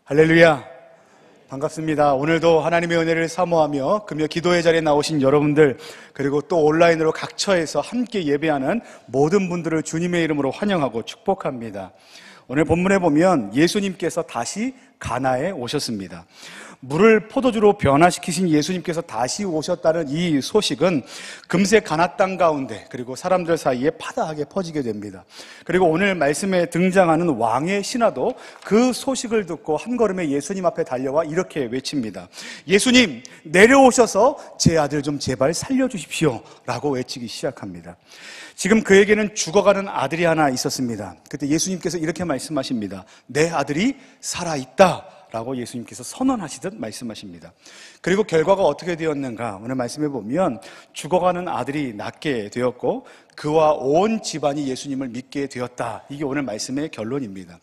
할렐루야, 반갑습니다. 오늘도 하나님의 은혜를 사모하며 금요 기도의 자리에 나오신 여러분들, 그리고 또 온라인으로 각처에서 함께 예배하는 모든 분들을 주님의 이름으로 환영하고 축복합니다. 오늘 본문에 보면 예수님께서 다시 가나에 오셨습니다. 물을 포도주로 변화시키신 예수님께서 다시 오셨다는 이 소식은 금세 가나 땅 가운데, 그리고 사람들 사이에 파다하게 퍼지게 됩니다. 그리고 오늘 말씀에 등장하는 왕의 신하도 그 소식을 듣고 한 걸음에 예수님 앞에 달려와 이렇게 외칩니다. 예수님, 내려오셔서 제 아들 좀 제발 살려주십시오 라고 외치기 시작합니다. 지금 그에게는 죽어가는 아들이 하나 있었습니다. 그때 예수님께서 이렇게 말씀하십니다. 내 아들이 살아있다 라고 예수님께서 선언하시듯 말씀하십니다. 그리고 결과가 어떻게 되었는가? 오늘 말씀해 보면 죽어가는 아들이 낫게 되었고 그와 온 집안이 예수님을 믿게 되었다. 이게 오늘 말씀의 결론입니다.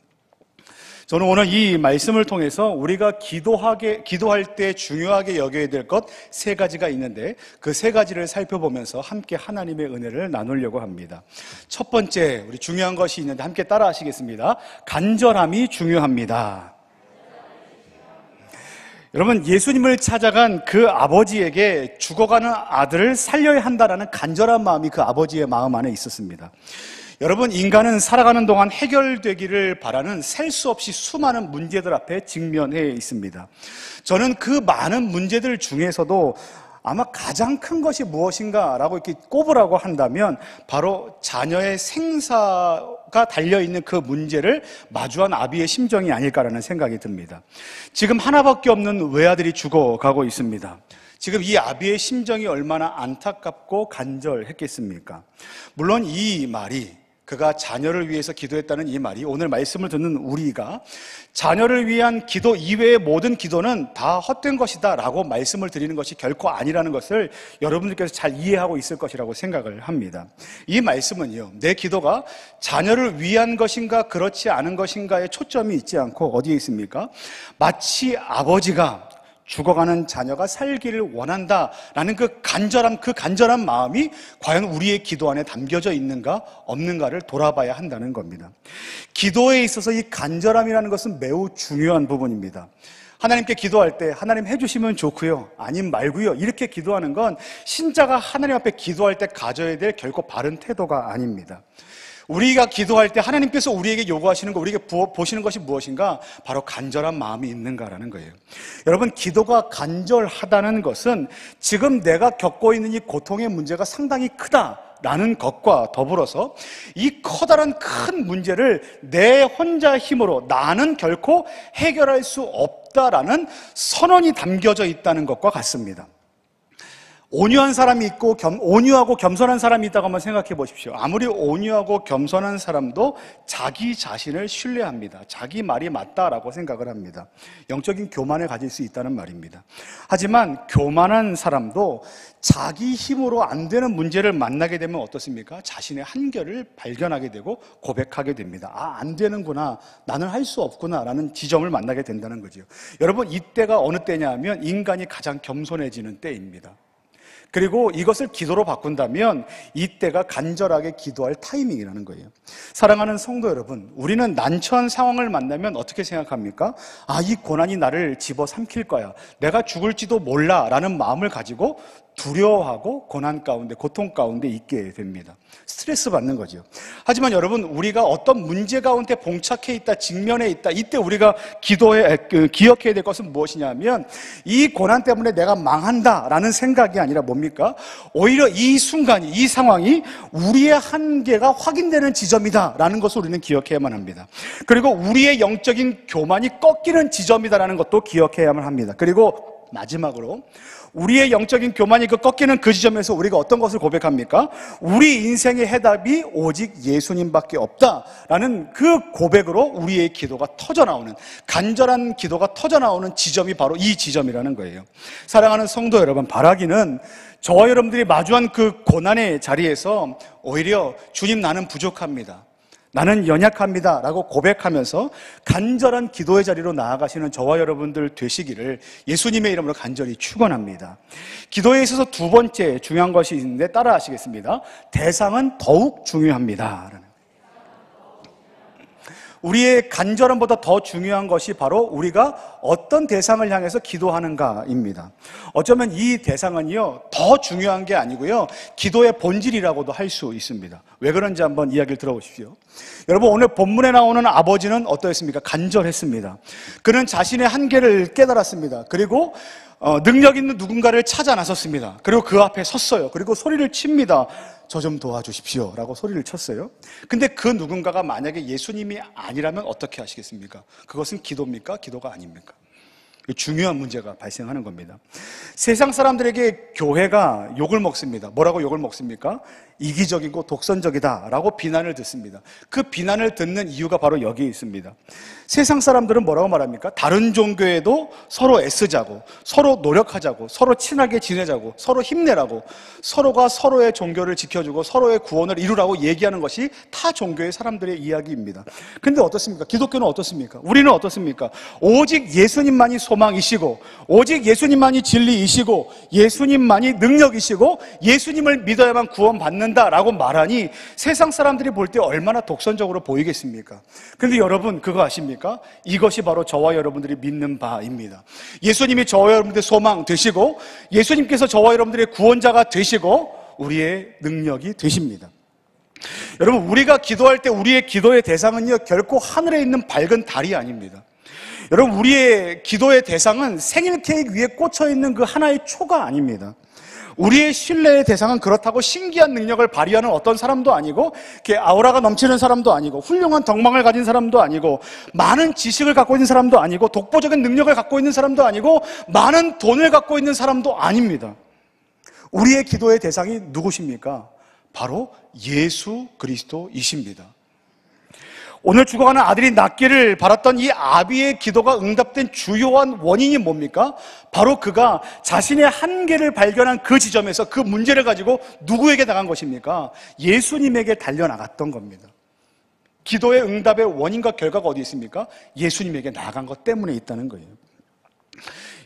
저는 오늘 이 말씀을 통해서 우리가 기도할 때 중요하게 여겨야 될 것 세 가지가 있는데, 그 세 가지를 살펴보면서 함께 하나님의 은혜를 나누려고 합니다. 첫 번째, 우리 중요한 것이 있는데 함께 따라 하시겠습니다. 간절함이 중요합니다. 여러분, 예수님을 찾아간 그 아버지에게 죽어가는 아들을 살려야 한다는 간절한 마음이 그 아버지의 마음 안에 있었습니다. 여러분, 인간은 살아가는 동안 해결되기를 바라는 셀 수 없이 수많은 문제들 앞에 직면해 있습니다. 저는 그 많은 문제들 중에서도 아마 가장 큰 것이 무엇인가라고 이렇게 꼽으라고 한다면 바로 자녀의 생사가 달려있는 그 문제를 마주한 아비의 심정이 아닐까라는 생각이 듭니다. 지금 하나밖에 없는 외아들이 죽어가고 있습니다. 지금 이 아비의 심정이 얼마나 안타깝고 간절했겠습니까? 물론 이 말이, 그가 자녀를 위해서 기도했다는 이 말이 오늘 말씀을 듣는 우리가 자녀를 위한 기도 이외의 모든 기도는 다 헛된 것이다 라고 말씀을 드리는 것이 결코 아니라는 것을 여러분들께서 잘 이해하고 있을 것이라고 생각을 합니다. 이 말씀은요, 내 기도가 자녀를 위한 것인가 그렇지 않은 것인가에 초점이 있지 않고 어디에 있습니까? 마치 아버지가 죽어가는 자녀가 살기를 원한다라는 그 간절한 마음이 과연 우리의 기도 안에 담겨져 있는가 없는가를 돌아봐야 한다는 겁니다. 기도에 있어서 이 간절함이라는 것은 매우 중요한 부분입니다. 하나님께 기도할 때 하나님 해주시면 좋고요, 아님 말고요, 이렇게 기도하는 건 신자가 하나님 앞에 기도할 때 가져야 될 결코 바른 태도가 아닙니다. 우리가 기도할 때 하나님께서 우리에게 요구하시는 거, 우리에게 보시는 것이 무엇인가? 바로 간절한 마음이 있는가라는 거예요. 여러분, 기도가 간절하다는 것은 지금 내가 겪고 있는 이 고통의 문제가 상당히 크다라는 것과 더불어서 이 커다란 큰 문제를 내 혼자 힘으로 나는 결코 해결할 수 없다라는 선언이 담겨져 있다는 것과 같습니다. 온유한 사람이 있고 온유하고 겸손한 사람이 있다고 한번 생각해 보십시오. 아무리 온유하고 겸손한 사람도 자기 자신을 신뢰합니다. 자기 말이 맞다라고 생각을 합니다. 영적인 교만을 가질 수 있다는 말입니다. 하지만 교만한 사람도 자기 힘으로 안 되는 문제를 만나게 되면 어떻습니까? 자신의 한계를 발견하게 되고 고백하게 됩니다. 아, 안 되는구나, 나는 할 수 없구나 라는 지점을 만나게 된다는 거죠. 여러분, 이때가 어느 때냐 하면 인간이 가장 겸손해지는 때입니다. 그리고 이것을 기도로 바꾼다면 이때가 간절하게 기도할 타이밍이라는 거예요. 사랑하는 성도 여러분, 우리는 난처한 상황을 만나면 어떻게 생각합니까? 아, 이 고난이 나를 집어삼킬 거야, 내가 죽을지도 몰라 라는 마음을 가지고 두려워하고 고난 가운데, 고통 가운데 있게 됩니다. 스트레스 받는 거죠. 하지만 여러분, 우리가 어떤 문제 가운데 봉착해 있다, 직면해 있다, 이때 우리가 기억해야 될 것은 무엇이냐면 이 고난 때문에 내가 망한다라는 생각이 아니라 뭡니까? 오히려 이 순간이, 이 상황이 우리의 한계가 확인되는 지점이다라는 것을 우리는 기억해야만 합니다. 그리고 우리의 영적인 교만이 꺾이는 지점이다라는 것도 기억해야만 합니다. 그리고 마지막으로 우리의 영적인 교만이 꺾이는 그 지점에서 우리가 어떤 것을 고백합니까? 우리 인생의 해답이 오직 예수님밖에 없다라는 그 고백으로 우리의 기도가 터져나오는, 간절한 기도가 터져나오는 지점이 바로 이 지점이라는 거예요. 사랑하는 성도 여러분, 바라기는 저와 여러분들이 마주한 그 고난의 자리에서 오히려 주님, 나는 부족합니다, 나는 연약합니다 라고 고백하면서 간절한 기도의 자리로 나아가시는 저와 여러분들 되시기를 예수님의 이름으로 간절히 축원합니다. 기도에 있어서 두 번째 중요한 것이 있는데 따라 하시겠습니다. 대상은 더욱 중요합니다. 우리의 간절함보다 더 중요한 것이 바로 우리가 어떤 대상을 향해서 기도하는가입니다. 어쩌면 이 대상은요, 더 중요한 게 아니고요, 기도의 본질이라고도 할 수 있습니다. 왜 그런지 한번 이야기를 들어보십시오. 여러분, 오늘 본문에 나오는 아버지는 어떠했습니까? 간절했습니다. 그는 자신의 한계를 깨달았습니다. 그리고 능력 있는 누군가를 찾아 나섰습니다. 그리고 그 앞에 섰어요. 그리고 소리를 칩니다. 저 좀 도와주십시오 라고 소리를 쳤어요. 근데 그 누군가가 만약에 예수님이 아니라면 어떻게 하시겠습니까? 그것은 기도입니까? 기도가 아닙니까? 중요한 문제가 발생하는 겁니다. 세상 사람들에게 교회가 욕을 먹습니다. 뭐라고 욕을 먹습니까? 이기적이고 독선적이다라고 비난을 듣습니다. 그 비난을 듣는 이유가 바로 여기에 있습니다. 세상 사람들은 뭐라고 말합니까? 다른 종교에도 서로 애쓰자고, 서로 노력하자고, 서로 친하게 지내자고, 서로 힘내라고, 서로가 서로의 종교를 지켜주고 서로의 구원을 이루라고 얘기하는 것이 타 종교의 사람들의 이야기입니다. 근데 어떻습니까? 기독교는 어떻습니까? 우리는 어떻습니까? 오직 예수님만이 소망이시고, 오직 예수님만이 진리이시고, 예수님만이 능력이시고, 예수님을 믿어야만 구원받는다라고 말하니 세상 사람들이 볼 때 얼마나 독선적으로 보이겠습니까? 근데 여러분, 그거 아십니까? 이것이 바로 저와 여러분들이 믿는 바입니다. 예수님이 저와 여러분들의 소망 되시고, 예수님께서 저와 여러분들의 구원자가 되시고, 우리의 능력이 되십니다. 여러분, 우리가 기도할 때 우리의 기도의 대상은요, 결코 하늘에 있는 밝은 달이 아닙니다. 여러분, 우리의 기도의 대상은 생일 케이크 위에 꽂혀 있는 그 하나의 초가 아닙니다. 우리의 신뢰의 대상은 그렇다고 신기한 능력을 발휘하는 어떤 사람도 아니고, 이렇게 아우라가 넘치는 사람도 아니고, 훌륭한 덕망을 가진 사람도 아니고, 많은 지식을 갖고 있는 사람도 아니고, 독보적인 능력을 갖고 있는 사람도 아니고, 많은 돈을 갖고 있는 사람도 아닙니다. 우리의 기도의 대상이 누구십니까? 바로 예수 그리스도이십니다. 오늘 죽어가는 아들이 낫기를 바랐던 이 아비의 기도가 응답된 주요한 원인이 뭡니까? 바로 그가 자신의 한계를 발견한 그 지점에서 그 문제를 가지고 누구에게 나간 것입니까? 예수님에게 달려나갔던 겁니다. 기도의 응답의 원인과 결과가 어디 있습니까? 예수님에게 나아간 것 때문에 있다는 거예요.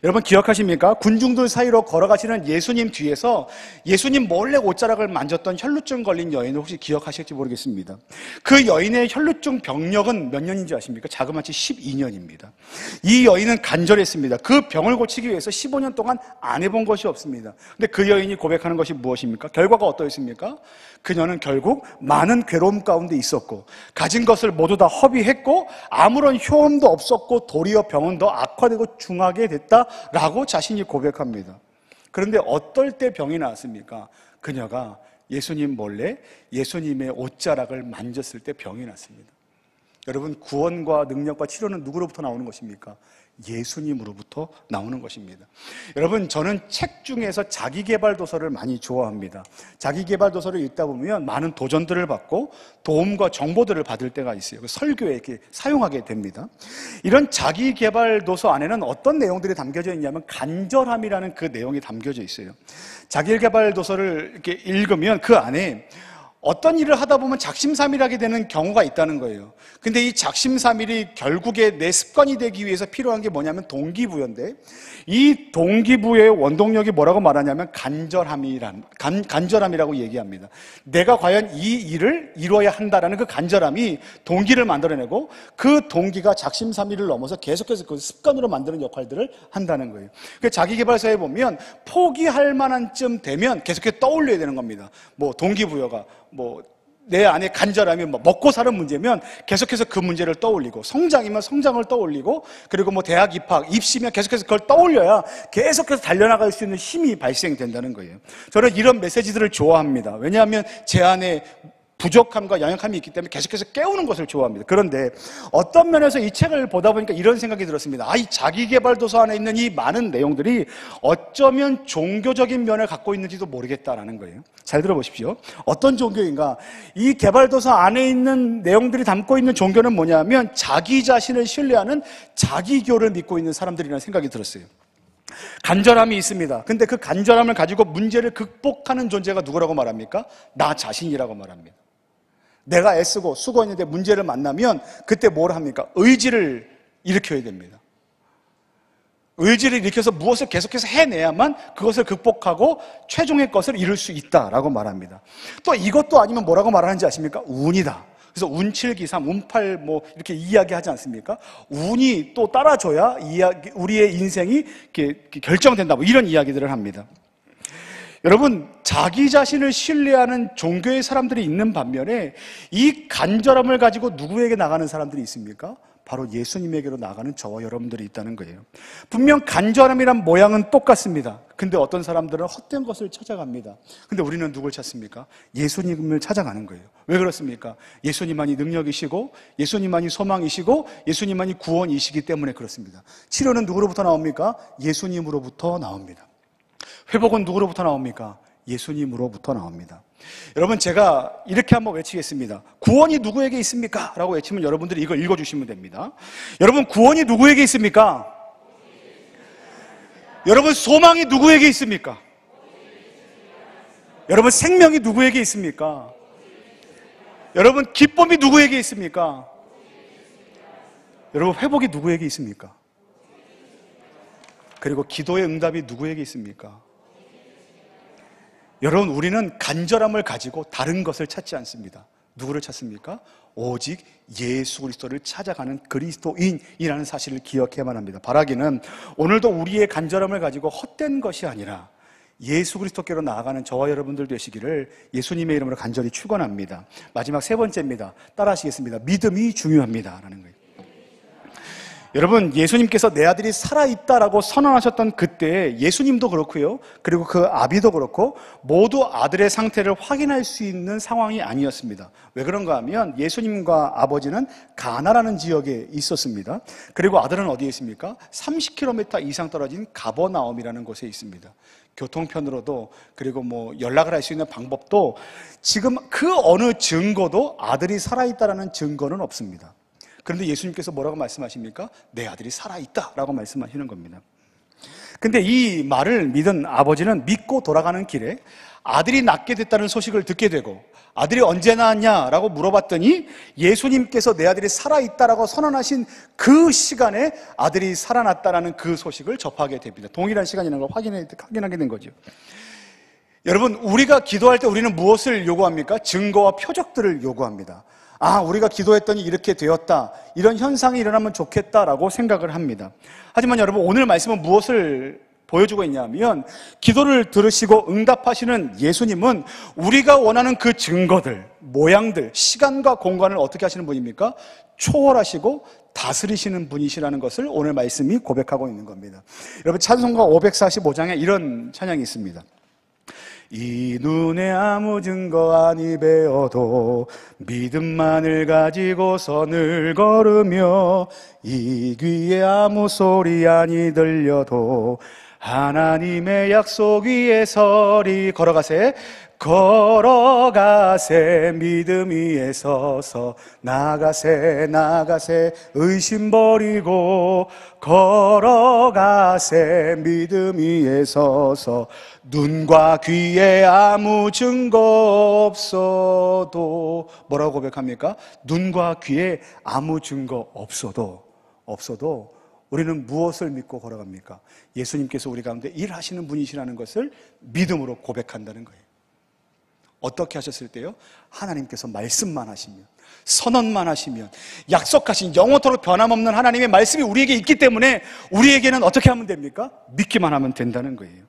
여러분 기억하십니까? 군중들 사이로 걸어가시는 예수님 뒤에서 예수님 몰래 옷자락을 만졌던 혈루증 걸린 여인을 혹시 기억하실지 모르겠습니다. 그 여인의 혈루증 병력은 몇 년인지 아십니까? 자그마치 12년입니다. 이 여인은 간절했습니다. 그 병을 고치기 위해서 15년 동안 안 해본 것이 없습니다. 근데 그 여인이 고백하는 것이 무엇입니까? 결과가 어떠했습니까? 그녀는 결국 많은 괴로움 가운데 있었고, 가진 것을 모두 다 허비했고, 아무런 효험도 없었고, 도리어 병은 더 악화되고 중하게 됐다라고 자신이 고백합니다. 그런데 어떨 때 병이 나왔습니까? 그녀가 예수님 몰래 예수님의 옷자락을 만졌을 때 병이 났습니다. 여러분, 구원과 능력과 치료는 누구로부터 나오는 것입니까? 예수님으로부터 나오는 것입니다. 여러분, 저는 책 중에서 자기계발 도서를 많이 좋아합니다. 자기계발 도서를 읽다 보면 많은 도전들을 받고 도움과 정보들을 받을 때가 있어요. 설교에 이렇게 사용하게 됩니다. 이런 자기계발 도서 안에는 어떤 내용들이 담겨져 있냐면 간절함이라는 그 내용이 담겨져 있어요. 자기계발 도서를 이렇게 읽으면 그 안에 어떤 일을 하다 보면 작심삼일하게 되는 경우가 있다는 거예요. 근데 이 작심삼일이 결국에 내 습관이 되기 위해서 필요한 게 뭐냐면 동기부여인데, 이 동기부여의 원동력이 뭐라고 말하냐면 간절함이라고 얘기합니다. 내가 과연 이 일을 이루어야 한다라는 그 간절함이 동기를 만들어내고, 그 동기가 작심삼일을 넘어서 계속해서 그 습관으로 만드는 역할들을 한다는 거예요. 자기계발서에 보면 포기할 만한 쯤 되면 계속해서 떠올려야 되는 겁니다. 뭐 동기부여가 내 안에 간절함이 먹고 사는 문제면 계속해서 그 문제를 떠올리고, 성장이면 성장을 떠올리고, 그리고 대학 입학, 입시면 계속해서 그걸 떠올려야 계속해서 달려나갈 수 있는 힘이 발생된다는 거예요. 저는 이런 메시지들을 좋아합니다. 왜냐하면 제 안에 부족함과 연약함이 있기 때문에 계속해서 깨우는 것을 좋아합니다. 그런데 어떤 면에서 이 책을 보다 보니까 이런 생각이 들었습니다. 이 자기계발 도서 안에 있는 이 많은 내용들이 어쩌면 종교적인 면을 갖고 있는지도 모르겠다라는 거예요. 잘 들어보십시오. 어떤 종교인가? 이 계발도서 안에 있는 내용들이 담고 있는 종교는 뭐냐면 자기 자신을 신뢰하는 자기교를 믿고 있는 사람들이라는 생각이 들었어요. 간절함이 있습니다. 근데 그 간절함을 가지고 문제를 극복하는 존재가 누구라고 말합니까? 나 자신이라고 말합니다. 내가 애쓰고 수고했는데 문제를 만나면 그때 뭘 합니까? 의지를 일으켜야 됩니다. 의지를 일으켜서 무엇을 계속해서 해내야만 그것을 극복하고 최종의 것을 이룰 수 있다라고 말합니다. 또 이것도 아니면 뭐라고 말하는지 아십니까? 운이다. 그래서 운칠기삼, 운팔 뭐 이렇게 이야기하지 않습니까? 운이 또 따라줘야 우리의 인생이 이렇게 결정된다, 뭐 이런 이야기들을 합니다. 여러분, 자기 자신을 신뢰하는 종교의 사람들이 있는 반면에 이 간절함을 가지고 누구에게 나가는 사람들이 있습니까? 바로 예수님에게로 나가는 저와 여러분들이 있다는 거예요. 분명 간절함이란 모양은 똑같습니다. 근데 어떤 사람들은 헛된 것을 찾아갑니다. 근데 우리는 누굴 찾습니까? 예수님을 찾아가는 거예요. 왜 그렇습니까? 예수님만이 능력이시고, 예수님만이 소망이시고, 예수님만이 구원이시기 때문에 그렇습니다. 치료는 누구로부터 나옵니까? 예수님으로부터 나옵니다. 회복은 누구로부터 나옵니까? 예수님으로부터 나옵니다. 여러분, 제가 이렇게 한번 외치겠습니다. 구원이 누구에게 있습니까? 라고 외치면 여러분들이 이걸 읽어주시면 됩니다. 여러분, 구원이 누구에게 있습니까? 여러분, 소망이 누구에게 있습니까? 여러분, 생명이 누구에게 있습니까? 여러분, 기쁨이 누구에게 있습니까? 여러분, 회복이 누구에게 있습니까? 그리고 기도의 응답이 누구에게 있습니까? 여러분, 우리는 간절함을 가지고 다른 것을 찾지 않습니다. 누구를 찾습니까? 오직 예수 그리스도를 찾아가는 그리스도인이라는 사실을 기억해야만 합니다. 바라기는 오늘도 우리의 간절함을 가지고 헛된 것이 아니라 예수 그리스도께로 나아가는 저와 여러분들 되시기를 예수님의 이름으로 간절히 축원합니다. 마지막 세 번째입니다. 따라하시겠습니다. 믿음이 중요합니다 라는 거예요. 여러분, 예수님께서 내 아들이 살아있다라고 선언하셨던 그때 예수님도 그렇고요, 그리고 그 아비도 그렇고 모두 아들의 상태를 확인할 수 있는 상황이 아니었습니다. 왜 그런가 하면 예수님과 아버지는 가나라는 지역에 있었습니다. 그리고 아들은 어디에 있습니까? 30km 이상 떨어진 가버나움이라는 곳에 있습니다. 교통편으로도, 그리고 뭐 연락을 할 수 있는 방법도, 지금 그 어느 증거도 아들이 살아있다라는 증거는 없습니다. 그런데 예수님께서 뭐라고 말씀하십니까? 내 아들이 살아있다라고 말씀하시는 겁니다. 근데 이 말을 믿은 아버지는 믿고 돌아가는 길에 아들이 낳게 됐다는 소식을 듣게 되고, 아들이 언제 낳았냐라고 물어봤더니 예수님께서 내 아들이 살아있다라고 선언하신 그 시간에 아들이 살아났다라는 그 소식을 접하게 됩니다. 동일한 시간이라는 걸 확인하게 된 거죠. 여러분, 우리가 기도할 때 우리는 무엇을 요구합니까? 증거와 표적들을 요구합니다. 아, 우리가 기도했더니 이렇게 되었다, 이런 현상이 일어나면 좋겠다라고 생각을 합니다. 하지만 여러분, 오늘 말씀은 무엇을 보여주고 있냐면, 기도를 들으시고 응답하시는 예수님은 우리가 원하는 그 증거들, 모양들, 시간과 공간을 어떻게 하시는 분입니까? 초월하시고 다스리시는 분이시라는 것을 오늘 말씀이 고백하고 있는 겁니다. 여러분, 찬송가 545장에 이런 찬양이 있습니다. 이 눈에 아무 증거 아니 배어도 믿음만을 가지고 선을 걸으며, 이 귀에 아무 소리 아니 들려도 하나님의 약속 위에 서리. 걸어가세 믿음 위에 서서 나가세 의심 버리고, 걸어가세 믿음 위에 서서 눈과 귀에 아무 증거 없어도. 뭐라고 고백합니까? 눈과 귀에 아무 증거 없어도 우리는 무엇을 믿고 걸어갑니까? 예수님께서 우리 가운데 일하시는 분이시라는 것을 믿음으로 고백한다는 거예요. 어떻게 하셨을 때요? 하나님께서 말씀만 하시면, 선언만 하시면, 약속하신 영원토록 변함없는 하나님의 말씀이 우리에게 있기 때문에 우리에게는 어떻게 하면 됩니까? 믿기만 하면 된다는 거예요.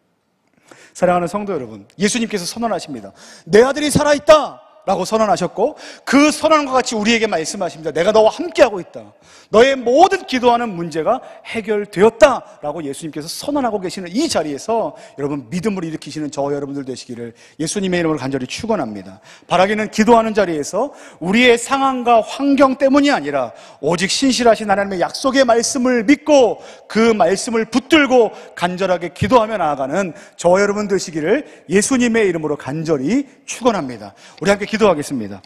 사랑하는 성도 여러분, 예수님께서 선언하십니다. 내 아들이 살아있다 라고 선언하셨고, 그 선언과 같이 우리에게 말씀하십니다. 내가 너와 함께하고 있다. 너의 모든 기도하는 문제가 해결되었다 라고 예수님께서 선언하고 계시는 이 자리에서 여러분, 믿음을 일으키시는 저와 여러분들 되시기를 예수님의 이름으로 간절히 축원합니다. 바라기는 기도하는 자리에서 우리의 상황과 환경 때문이 아니라 오직 신실하신 하나님의 약속의 말씀을 믿고 그 말씀을 붙들고 간절하게 기도하며 나아가는 저와 여러분 되시기를 예수님의 이름으로 간절히 축원합니다. 우리 함께 기도하겠습니다.